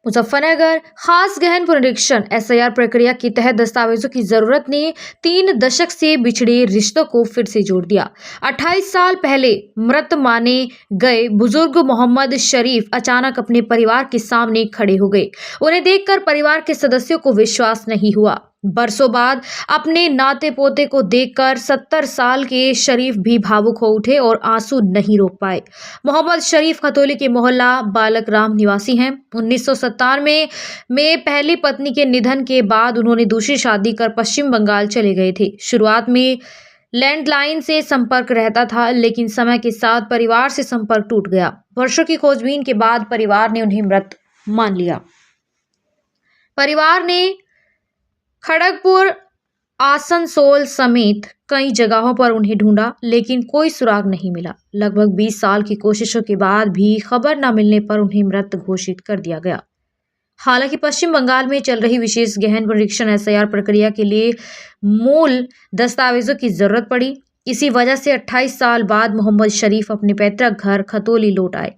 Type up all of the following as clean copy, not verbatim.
मुजफ्फरनगर खास गहन पुनरीक्षण एसआईआर प्रक्रिया के तहत दस्तावेजों की जरूरत ने 3 दशक से बिछड़े रिश्तों को फिर से जोड़ दिया। 28 साल पहले मृत माने गए बुजुर्ग मोहम्मद शरीफ अचानक अपने परिवार के सामने खड़े हो गए। उन्हें देखकर परिवार के सदस्यों को विश्वास नहीं हुआ। बरसों बाद अपने नाते पोते को देखकर 70 साल के शरीफ भी भावुक हो उठे और आंसू नहीं रोक पाए। मोहम्मद शरीफ खतौली के मोहल्ला बालक राम निवासी हैं। 1997 में पहली पत्नी के निधन के बाद उन्होंने दूसरी शादी कर पश्चिम बंगाल चले गए थे। शुरुआत में लैंडलाइन से संपर्क रहता था, लेकिन समय के साथ परिवार से संपर्क टूट गया। वर्षों की खोजबीन के बाद परिवार ने उन्हें मृत मान लिया। परिवार ने खड़गपुर, आसनसोल समेत कई जगहों पर उन्हें ढूंढा, लेकिन कोई सुराग नहीं मिला। लगभग 20 साल की कोशिशों के बाद भी खबर न मिलने पर उन्हें मृत घोषित कर दिया गया। हालांकि पश्चिम बंगाल में चल रही विशेष गहन पुनरीक्षण एसआईआर प्रक्रिया के लिए मूल दस्तावेजों की जरूरत पड़ी। इसी वजह से 28 साल बाद मोहम्मद शरीफ अपने पैतृक घर खतौली लौट आए।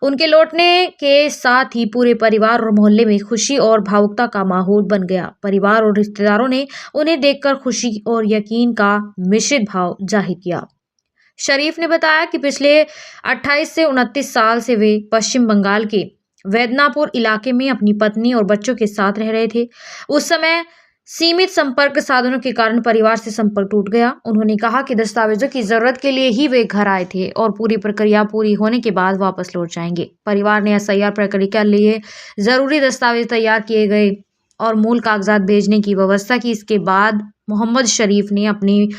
उनके लौटने के साथ ही पूरे परिवार और मोहल्ले में खुशी और भावुकता का माहौल बन गया। परिवार और रिश्तेदारों ने उन्हें देखकर खुशी और यकीन का मिश्रित भाव जाहिर किया। शरीफ ने बताया कि पिछले 28 से 29 साल से वे पश्चिम बंगाल के वैद्यनापुर इलाके में अपनी पत्नी और बच्चों के साथ रह रहे थे। उस समय सीमित संपर्क साधनों के कारण परिवार से संपर्क टूट गया। उन्होंने कहा कि दस्तावेजों की जरूरत के लिए ही वे घर आए थे और पूरी प्रक्रिया पूरी होने के बाद वापस लौट जाएंगे। परिवार ने एसआईआर प्रक्रिया के लिए जरूरी दस्तावेज तैयार किए गए और मूल कागजात भेजने की व्यवस्था की। इसके बाद मोहम्मद शरीफ ने अपनी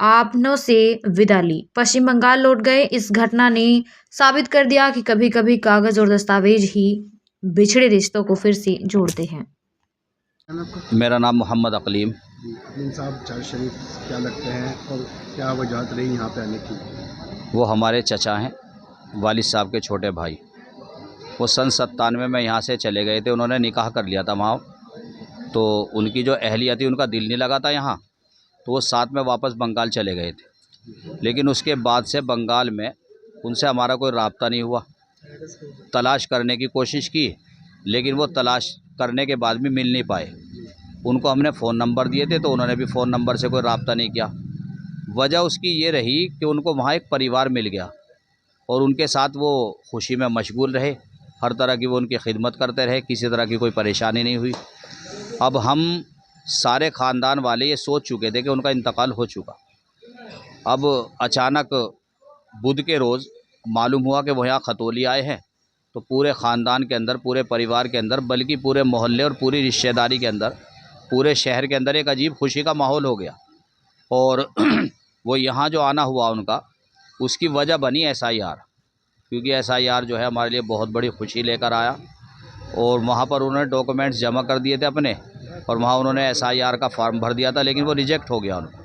आपनों से विदा ली, पश्चिम बंगाल लौट गए। इस घटना ने साबित कर दिया कि कभी कभी कागज और दस्तावेज ही बिछड़े रिश्तों को फिर से जोड़ते हैं। मेरा नाम मोहम्मद अकलीम। अकलीम साहब, चार शरीफ क्या लगते हैं और क्या वजह रही यहाँ पे आने की? वो हमारे चचा हैं, वालिद साहब के छोटे भाई। वो सन 97 में यहाँ से चले गए थे। उन्होंने निकाह कर लिया था वहाँ, तो उनकी जो अहलिया थी उनका दिल नहीं लगा था यहाँ, तो वो साथ में वापस बंगाल चले गए थे। लेकिन उसके बाद से बंगाल में उनसे हमारा कोई राब्ता नहीं हुआ। तलाश करने की कोशिश की, लेकिन वो तलाश करने के बाद भी मिल नहीं पाए। उनको हमने फ़ोन नंबर दिए थे, तो उन्होंने भी फ़ोन नंबर से कोई राब्ता नहीं किया। वजह उसकी ये रही कि उनको वहाँ एक परिवार मिल गया और उनके साथ वो खुशी में मशगूल रहे। हर तरह की वो उनकी खिदमत करते रहे, किसी तरह की कोई परेशानी नहीं हुई। अब हम सारे ख़ानदान वाले ये सोच चुके थे कि उनका इंतकाल हो चुका। अब अचानक बुध के रोज़ मालूम हुआ कि वो यहाँ खतौली आए हैं, तो पूरे ख़ानदान के अंदर, पूरे परिवार के अंदर, बल्कि पूरे मोहल्ले और पूरी रिश्तेदारी के अंदर, पूरे शहर के अंदर एक अजीब खुशी का माहौल हो गया। और वो यहाँ जो आना हुआ उनका, उसकी वजह बनी एसआईआर, क्योंकि एसआईआर जो है हमारे लिए बहुत बड़ी खुशी लेकर आया। और वहाँ पर उन्होंने डॉक्यूमेंट्स जमा कर दिए थे अपने, और वहाँ उन्होंने एसआईआर का फॉर्म भर दिया था, लेकिन वो रिजेक्ट हो गया उनको।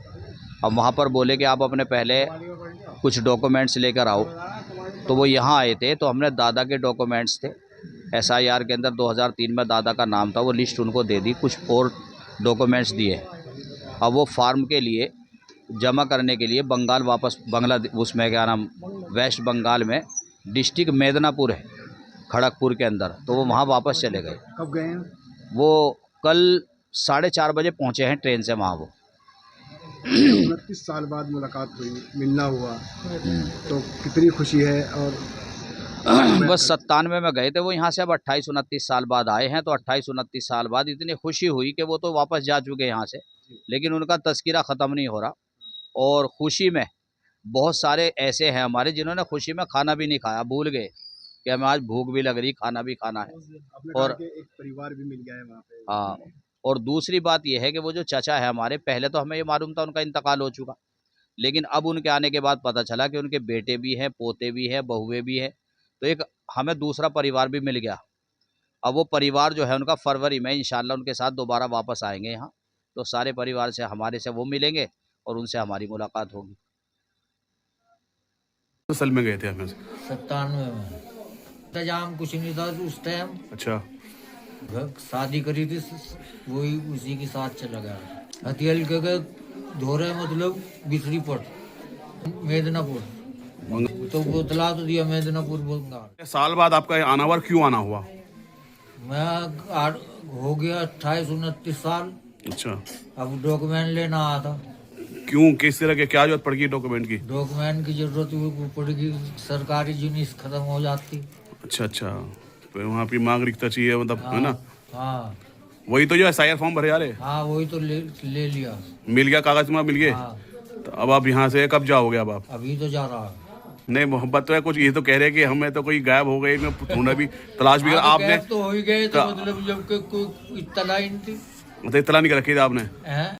अब वहाँ पर बोले कि आप अपने पहले कुछ डॉक्यूमेंट्स लेकर आओ, तो वो यहाँ आए थे। तो हमने दादा के डॉक्यूमेंट्स थे एसआईआर के अंदर, 2003 में दादा का नाम था, वो लिस्ट उनको दे दी, कुछ और डॉक्यूमेंट्स दिए। अब वो फार्म के लिए जमा करने के लिए बंगाल वापस, उसमें क्या नाम, वेस्ट बंगाल में डिस्ट्रिक्ट मेदिनीपुर है, खड़गपुर के अंदर, तो वो वहाँ वापस चले गए। कब गए हैं? वो कल 4:30 बजे पहुँचे हैं ट्रेन से वहाँ। वो 29 साल बाद मुलाकात हुई, मिलना हुआ, तो कितनी खुशी है। और बस 97 में गए थे वो यहाँ से, अब 28-29 साल बाद आए हैं, तो 28-29 साल बाद इतनी खुशी हुई कि वो तो वापस जा चुके यहाँ से, लेकिन उनका तज़किरा ख़त्म नहीं हो रहा। और खुशी में बहुत सारे ऐसे हैं हमारे जिन्होंने खुशी में खाना भी नहीं खाया, भूल गए कि हमें आज भूख भी लग रही, खाना भी खाना है। और एक परिवार भी मिल गया है वहाँ पे। हाँ, और दूसरी बात यह है कि वो जो चचा है हमारे, पहले तो हमें ये मालूम था उनका इंतकाल हो चुका, लेकिन अब उनके आने के बाद पता चला कि उनके बेटे भी हैं, पोते भी हैं, बहुएं भी हैं, तो एक हमें दूसरा परिवार भी मिल गया। अब वो परिवार जो है उनका फरवरी में इंशाल्लाह उनके साथ दोबारा वापस आएंगे यहाँ, तो सारे परिवार से हमारे से वो मिलेंगे और उनसे हमारी मुलाकात होगी। तो साल में गए थे हमें? 97 में। इंतजाम कुछ नहीं था उस टाइम। अच्छा। शादी करी थी, वही उसी के साथ चला गया। हथियाल के धोरे, मतलब बिसरी पट, मेदिनीपुर। तो बोतला तो दिया मेदिनापुर बंगाल। साल बाद आपका आना हुआ, क्यों आना हुआ? मैं हो गया 28-29 साल। अच्छा, अब डॉक्यूमेंट लेना आया था। क्यों, किस तरह के, क्या जरूरत पड़ गई डॉक्यूमेंट की? डॉक्यूमेंट की जरूरत पड़ेगी, सरकारी जिनिस खत्म हो जाती। अच्छा, तो वहाँ की नागरिकता चाहिए, मतलब है ना? हाँ वही तो जो SIR फॉर्म भरे जा रहे, हाँ, वही तो ले लिया। मिल गया कागज में, मिल गए? हाँ, तो अब आप यहाँ से कब जाओगे अब आप? अभी तो जा रहा है। नहीं, मोहब्बत तो है कुछ, ये तो कह रहे कि हमें तो कोई गायब हो गई, मैं ढूंढा भी, तलाश भी करा हाँ, तो आपने, गैप तो हो ही गए, तो तो- मतलब जब कोई इत्तला ही नहीं थी। मतलब इतना नहीं कर रखी थी आपने? हैं?